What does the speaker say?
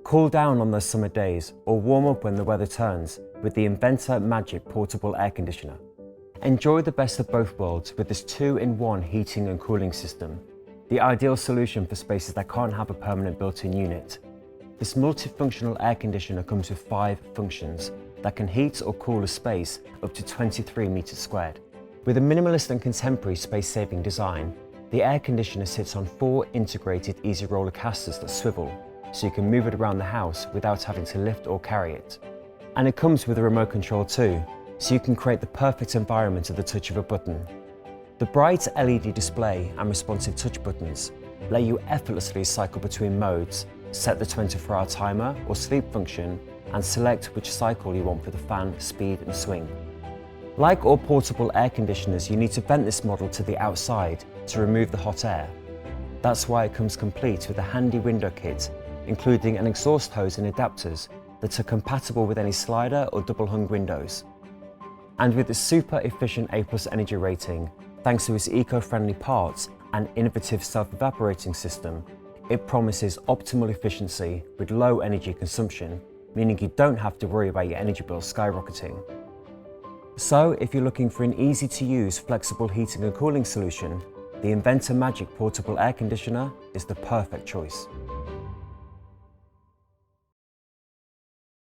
Cool down on those summer days or warm up when the weather turns with the Inventor Magic Portable Air Conditioner. Enjoy the best of both worlds with this 2-in-1 heating and cooling system, the ideal solution for spaces that can't have a permanent built-in unit. This multifunctional air conditioner comes with 5 functions that can heat or cool a space up to 23 meters squared. With a minimalist and contemporary space-saving design, the air conditioner sits on 4 integrated easy roller casters that swivel, so you can move it around the house without having to lift or carry it. And it comes with a remote control too, so you can create the perfect environment at the touch of a button. The bright LED display and responsive touch buttons let you effortlessly cycle between modes, set the 24-hour timer or sleep function, and select which cycle you want for the fan, speed and swing. Like all portable air conditioners, you need to vent this model to the outside to remove the hot air. That's why it comes complete with a handy window kit, including an exhaust hose and adapters that are compatible with any slider or double hung windows. And with its super efficient A+ energy rating, thanks to its eco-friendly parts and innovative self-evaporating system, it promises optimal efficiency with low energy consumption, meaning you don't have to worry about your energy bill skyrocketing. So if you're looking for an easy-to-use, flexible heating and cooling solution, the Inventor Magic Portable Air Conditioner is the perfect choice.